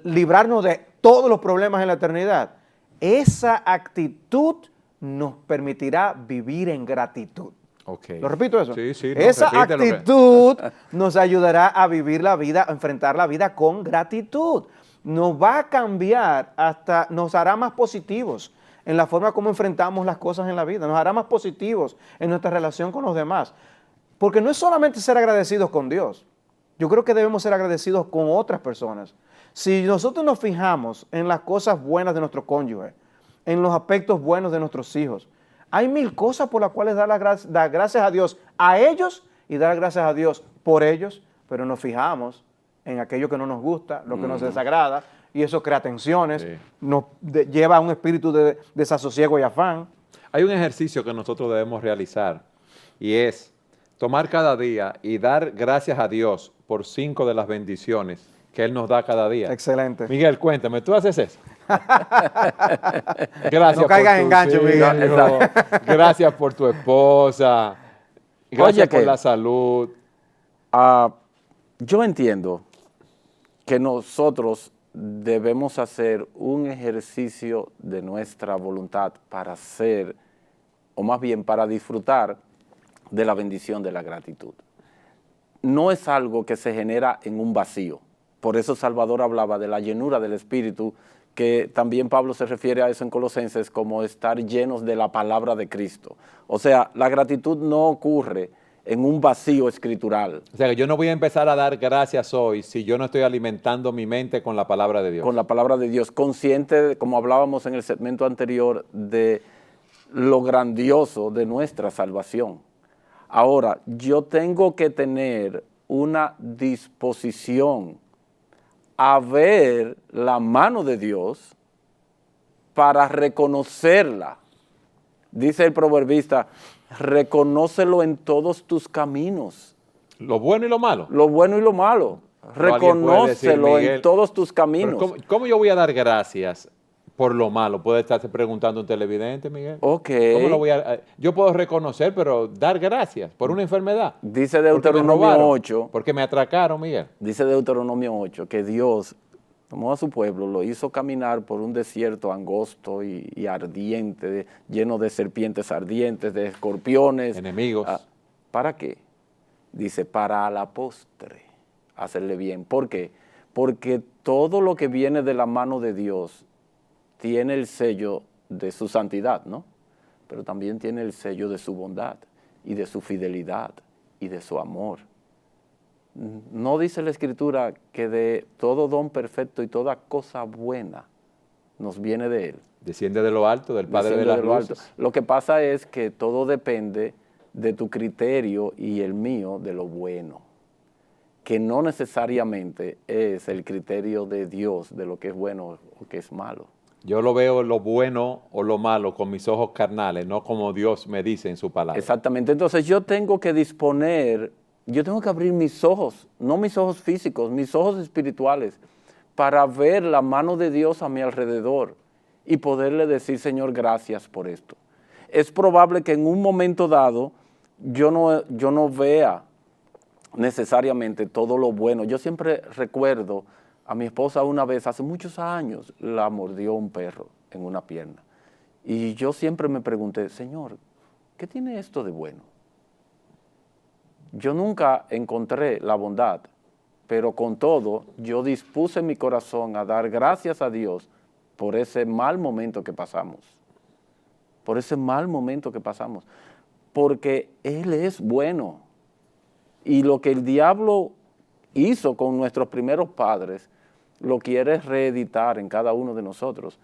librarnos de todos los problemas en la eternidad, esa actitud nos permitirá vivir en gratitud. Okay. ¿Lo repito eso? Sí, sí. Esa repítelo. actitud nos ayudará a vivir la vida, a enfrentar la vida con gratitud. Nos va a cambiar, hasta nos hará más positivos en la forma como enfrentamos las cosas en la vida. Nos hará más positivos en nuestra relación con los demás. Porque no es solamente ser agradecidos con Dios. Yo creo que debemos ser agradecidos con otras personas. Si nosotros nos fijamos en las cosas buenas de nuestro cónyuge, en los aspectos buenos de nuestros hijos, hay mil cosas por las cuales dar gracias a Dios a ellos y dar gracias a Dios por ellos, pero nos fijamos en aquello que no nos gusta, lo que nos desagrada, y eso crea tensiones, Sí. nos lleva a un espíritu de desasosiego y afán. Hay un ejercicio que nosotros debemos realizar y es tomar cada día y dar gracias a Dios por 5 de las bendiciones que Él nos da cada día. Excelente. Miguel, cuéntame, ¿tú haces eso? Gracias No caigas en gancho, Miguel. hijo. Gracias por tu esposa. Gracias Oye, por que- la salud. Yo entiendo que nosotros debemos hacer un ejercicio de nuestra voluntad para hacer, o más bien para disfrutar de la bendición de la gratitud. No es algo que se genera en un vacío. Por eso Salvador hablaba de la llenura del Espíritu, que también Pablo se refiere a eso en Colosenses como estar llenos de la palabra de Cristo. O sea, la gratitud no ocurre en un vacío escritural, O sea, que yo no voy a empezar a dar gracias hoy si yo no estoy alimentando mi mente con la palabra de Dios. con la palabra de Dios, consciente, como hablábamos en el segmento anterior, de lo grandioso de nuestra salvación. Ahora, yo tengo que tener una disposición a ver la mano de Dios para reconocerla. Dice el proverbista, reconócelo en todos tus caminos, Lo bueno y lo malo. lo bueno y lo malo. Pero alguien puede decir, Reconócelo Miguel, en todos tus Pero caminos. ¿cómo yo voy a dar gracias por lo malo? Puede estarse preguntando un televidente, Miguel. Ok. ¿Cómo lo voy a, yo puedo reconocer, pero dar gracias por una enfermedad. Dice Porque me Deuteronomio robaron, 8, porque me atracaron, Miguel. dice Deuteronomio 8, que Dios tomó a su pueblo, lo hizo caminar por un desierto angosto y ardiente, lleno de serpientes ardientes, de escorpiones. Enemigos. ¿Para qué? Dice, para a la postre hacerle bien. ¿Por qué? Porque todo lo que viene de la mano de Dios tiene el sello de su santidad, ¿no? Pero también tiene el sello de su bondad y de su fidelidad y de su amor. No dice la Escritura que de todo don perfecto y toda cosa buena nos viene de Él. Desciende de lo alto, del Padre de Desciende las lo alto. luces. Lo que pasa es que todo depende de tu criterio y el mío de lo bueno, que no necesariamente es el criterio de Dios de lo que es bueno o que es malo. Yo lo veo lo bueno o lo malo con mis ojos carnales, no como Dios me dice en su palabra. Exactamente. Entonces yo tengo que disponer, yo tengo que abrir mis ojos, no mis ojos físicos, mis ojos espirituales, para ver la mano de Dios a mi alrededor y poderle decir, Señor, gracias por esto. Es probable que en un momento dado yo no vea necesariamente todo lo bueno. Yo siempre recuerdo a mi esposa una vez, hace muchos años, la mordió un perro en una pierna. Y yo siempre me pregunté, Señor, ¿qué tiene esto de bueno? Yo nunca encontré la bondad, pero con todo, yo dispuse mi corazón a dar gracias a Dios por ese mal momento que pasamos. Por ese mal momento que pasamos. Porque Él es bueno. Y lo que el diablo hizo con nuestros primeros padres, lo quiere reeditar en cada uno de nosotros,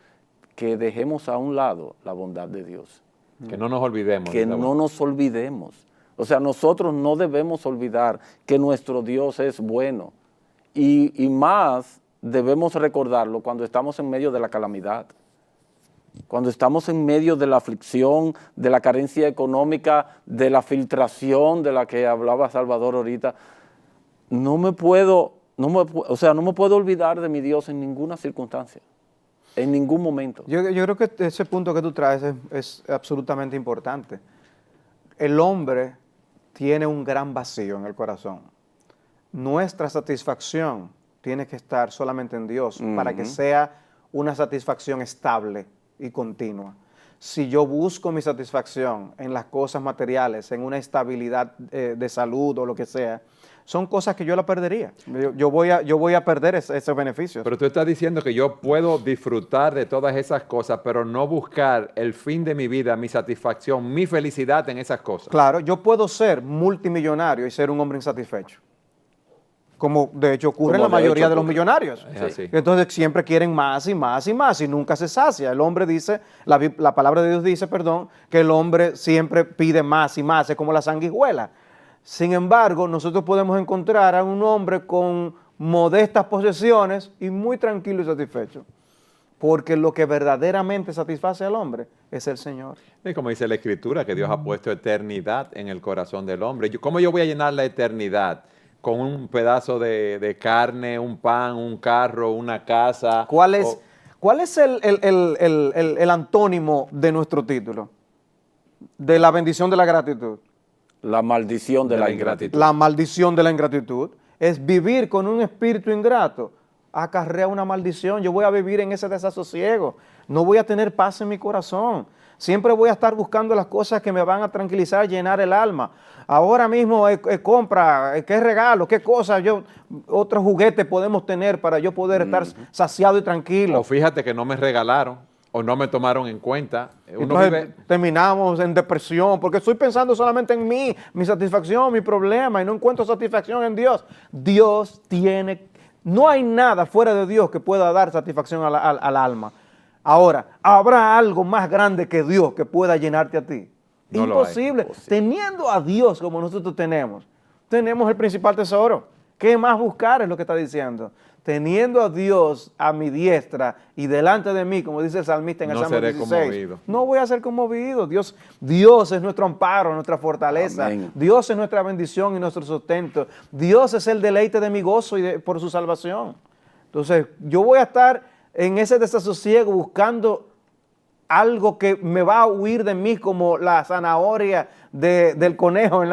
que dejemos a un lado la bondad de Dios. Que no nos olvidemos. Que no nos olvidemos. O sea, nosotros no debemos olvidar que nuestro Dios es bueno. Y más debemos recordarlo cuando estamos en medio de la calamidad, cuando estamos en medio de la aflicción, de la carencia económica, de la filtración de la que hablaba Salvador ahorita. No me puedo olvidar de mi Dios en ninguna circunstancia, en ningún momento. Yo creo que ese punto que tú traes es absolutamente importante. El hombre tiene un gran vacío en el corazón. Nuestra satisfacción tiene que estar solamente en Dios para que sea una satisfacción estable y continua. Si yo busco mi satisfacción en las cosas materiales, en una estabilidad de salud o lo que sea, son cosas que yo la perdería. Yo voy a perder esos beneficios. Pero tú estás diciendo que yo puedo disfrutar de todas esas cosas, pero no buscar el fin de mi vida, mi satisfacción, mi felicidad en esas cosas. Claro, yo puedo ser multimillonario y ser un hombre insatisfecho, como de hecho ocurre en la mayoría de los millonarios. Es así. Entonces siempre quieren más y más y más y nunca se sacia. El hombre dice, la palabra de Dios dice, que el hombre siempre pide más y más, es como la sanguijuela. Sin embargo, nosotros podemos encontrar a un hombre con modestas posesiones y muy tranquilo y satisfecho, porque lo que verdaderamente satisface al hombre es el Señor. Y como dice la Escritura, que Dios ha puesto eternidad en el corazón del hombre. ¿Cómo yo voy a llenar la eternidad? Con un pedazo de carne, un pan, un carro, una casa. ¿Cuál es el antónimo de nuestro título? De la bendición de la gratitud. La maldición de la ingratitud. La maldición de la ingratitud es vivir con un espíritu ingrato. Acarrea una maldición. Yo voy a vivir en ese desasosiego. No voy a tener paz en mi corazón. Siempre voy a estar buscando las cosas que me van a tranquilizar, llenar el alma. Ahora mismo compra, qué regalo, qué cosas, otros juguetes podemos tener para yo poder estar saciado y tranquilo. O fíjate que no me regalaron o no me tomaron en cuenta. Entonces terminamos en depresión porque estoy pensando solamente en mí, mi satisfacción, mi problema y no encuentro satisfacción en Dios. No hay nada fuera de Dios que pueda dar satisfacción al alma. Ahora, ¿habrá algo más grande que Dios que pueda llenarte a ti? No Imposible. Teniendo a Dios como nosotros tenemos el principal tesoro. ¿Qué más buscar? Es lo que está diciendo. Teniendo a Dios a mi diestra y delante de mí, como dice el salmista en el Salmo 16, conmovido. no voy a ser conmovido. Dios es nuestro amparo, nuestra fortaleza. Amén. Dios es nuestra bendición y nuestro sustento. Dios es el deleite de mi gozo por su salvación. Entonces, yo voy a estar en ese desasosiego buscando algo que me va a huir de mí como la zanahoria del conejo en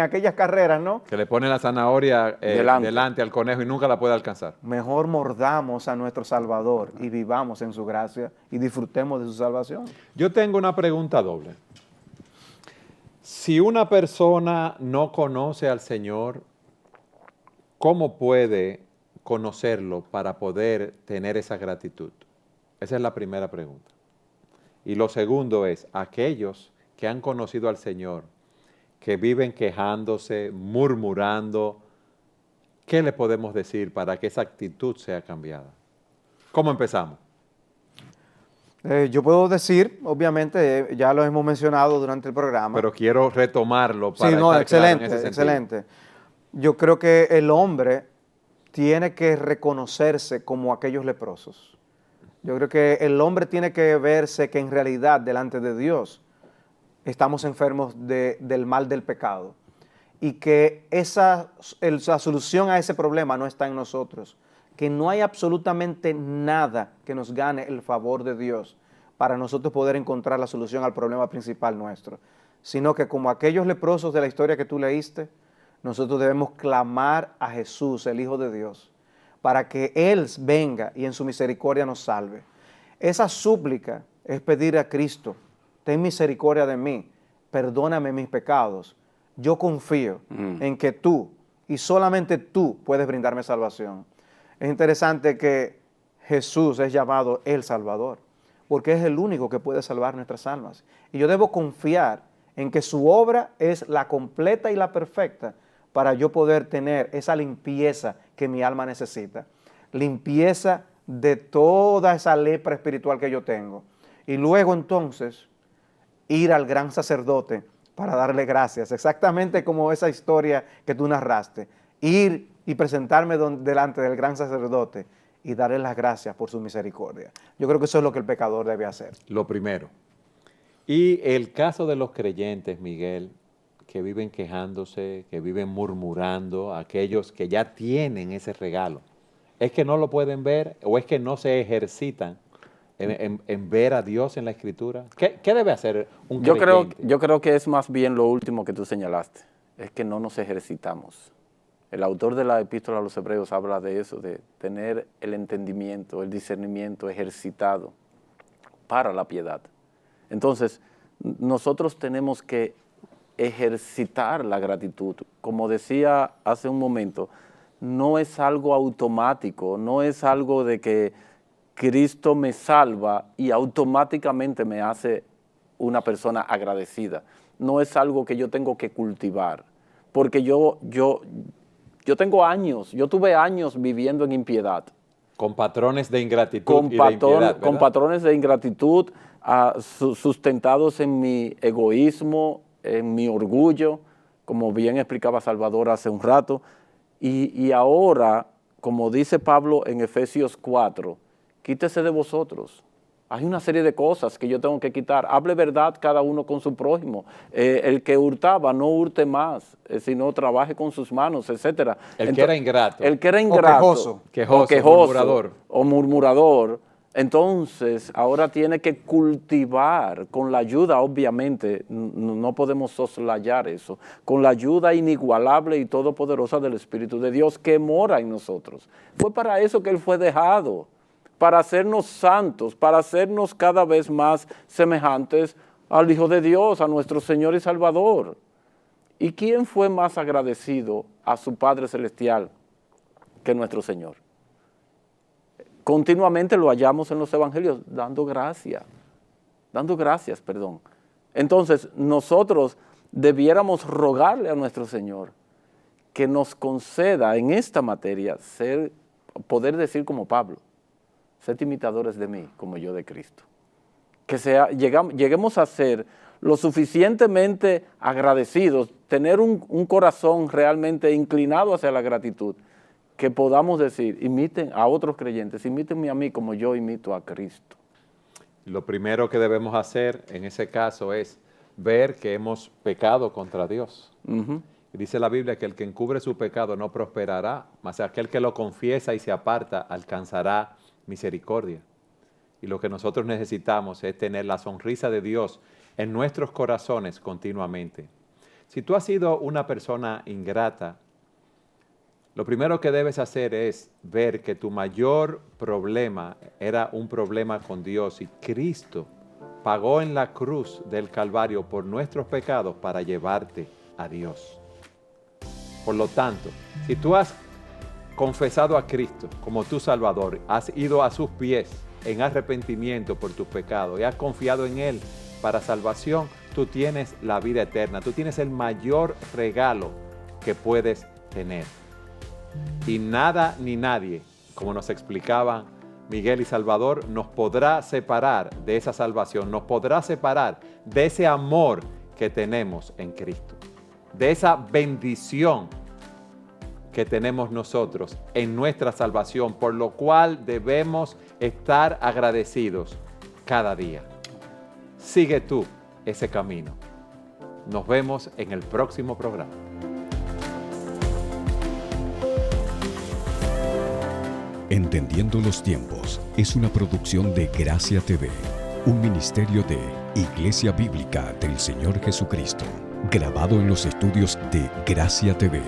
aquellas carreras, ¿no? Que le pone la zanahoria delante al conejo y nunca la puede alcanzar. Mejor mordamos a nuestro Salvador y vivamos en su gracia y disfrutemos de su salvación. Yo tengo una pregunta doble. Si una persona no conoce al Señor, ¿cómo puede conocerlo para poder tener esa gratitud? Esa es la primera pregunta. Y lo segundo es, aquellos que han conocido al Señor, que viven quejándose, murmurando, ¿qué le podemos decir para que esa actitud sea cambiada? ¿Cómo empezamos? Yo puedo decir, obviamente, ya lo hemos mencionado durante el programa. Pero quiero retomarlo para sí, no, estar claro en excelente, ese sentido. excelente. Yo creo que el hombre tiene que reconocerse como aquellos leprosos. Yo creo que el hombre tiene que verse que en realidad delante de Dios estamos enfermos del mal del pecado y que la solución a ese problema no está en nosotros, que no hay absolutamente nada que nos gane el favor de Dios para nosotros poder encontrar la solución al problema principal nuestro, sino que como aquellos leprosos de la historia que tú leíste, nosotros debemos clamar a Jesús, el Hijo de Dios, para que Él venga y en su misericordia nos salve. Esa súplica es pedir a Cristo, ten misericordia de mí, perdóname mis pecados. Yo confío en que tú y solamente tú puedes brindarme salvación. Es interesante que Jesús es llamado el Salvador, porque es el único que puede salvar nuestras almas. Y yo debo confiar en que su obra es la completa y la perfecta para yo poder tener esa limpieza que mi alma necesita. Limpieza de toda esa lepra espiritual que yo tengo. Y luego entonces ir al gran sacerdote para darle gracias, exactamente como esa historia que tú narraste. Ir y presentarme delante del gran sacerdote y darle las gracias por su misericordia. Yo creo que eso es lo que el pecador debe hacer. Lo primero. Y el caso de los creyentes, Miguel, que viven quejándose, que viven murmurando, aquellos que ya tienen ese regalo, ¿es que no lo pueden ver o es que no se ejercitan en ver a Dios en la Escritura? ¿Qué debe hacer un creyente? Yo creo que es más bien lo último que tú señalaste, es que no nos ejercitamos. El autor de la Epístola a los Hebreos habla de eso, de tener el entendimiento, el discernimiento ejercitado para la piedad. Entonces, nosotros tenemos que ejercitar la gratitud. Como decía hace un momento, no es algo automático, no es algo de que Cristo me salva y automáticamente me hace una persona agradecida. No es algo que yo tengo que cultivar, porque yo tengo años, yo tuve años viviendo en impiedad. Con patrones de ingratitud y de impiedad, ¿verdad? Con patrones de ingratitud sustentados en mi egoísmo, en mi orgullo, como bien explicaba Salvador hace un rato, y ahora, como dice Pablo en Efesios 4, quítese de vosotros. Hay una serie de cosas que yo tengo que quitar. Hable verdad cada uno con su prójimo. El que hurtaba, no hurte más, sino trabaje con sus manos, etc. Que era ingrato. El que era ingrato. Quejoso, o murmurador. Entonces, ahora tiene que cultivar con la ayuda, obviamente, no podemos soslayar eso, con la ayuda inigualable y todopoderosa del Espíritu de Dios que mora en nosotros. Fue para eso que Él fue dejado, para hacernos santos, para hacernos cada vez más semejantes al Hijo de Dios, a nuestro Señor y Salvador. ¿Y quién fue más agradecido a su Padre Celestial que nuestro Señor? Continuamente lo hallamos en los evangelios, dando gracias. Entonces, nosotros debiéramos rogarle a nuestro Señor que nos conceda en esta materia poder decir como Pablo, sed imitadores de mí como yo de Cristo. Que lleguemos a ser lo suficientemente agradecidos, tener un corazón realmente inclinado hacia la gratitud, que podamos decir, imiten a otros creyentes, imítenme a mí como yo imito a Cristo. Lo primero que debemos hacer en ese caso es ver que hemos pecado contra Dios. Uh-huh. Y dice la Biblia que el que encubre su pecado no prosperará, mas aquel que lo confiesa y se aparta alcanzará misericordia. Y lo que nosotros necesitamos es tener la sonrisa de Dios en nuestros corazones continuamente. Si tú has sido una persona ingrata, lo primero que debes hacer es ver que tu mayor problema era un problema con Dios y Cristo pagó en la cruz del Calvario por nuestros pecados para llevarte a Dios. Por lo tanto, si tú has confesado a Cristo como tu Salvador, has ido a sus pies en arrepentimiento por tus pecados y has confiado en Él para salvación, tú tienes la vida eterna, tú tienes el mayor regalo que puedes tener. Y nada ni nadie, como nos explicaban Miguel y Salvador, nos podrá separar de esa salvación, nos podrá separar de ese amor que tenemos en Cristo, de esa bendición que tenemos nosotros en nuestra salvación, por lo cual debemos estar agradecidos cada día. Sigue tú ese camino. Nos vemos en el próximo programa. Entendiendo los tiempos es una producción de Gracia TV, un ministerio de Iglesia Bíblica del Señor Jesucristo, grabado en los estudios de Gracia TV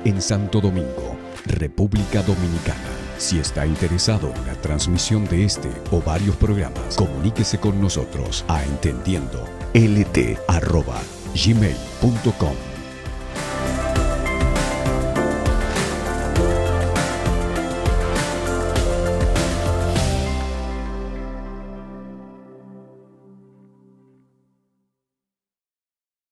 en Santo Domingo, República Dominicana. Si está interesado en la transmisión de este o varios programas, comuníquese con nosotros a entendiendolT@gmail.com.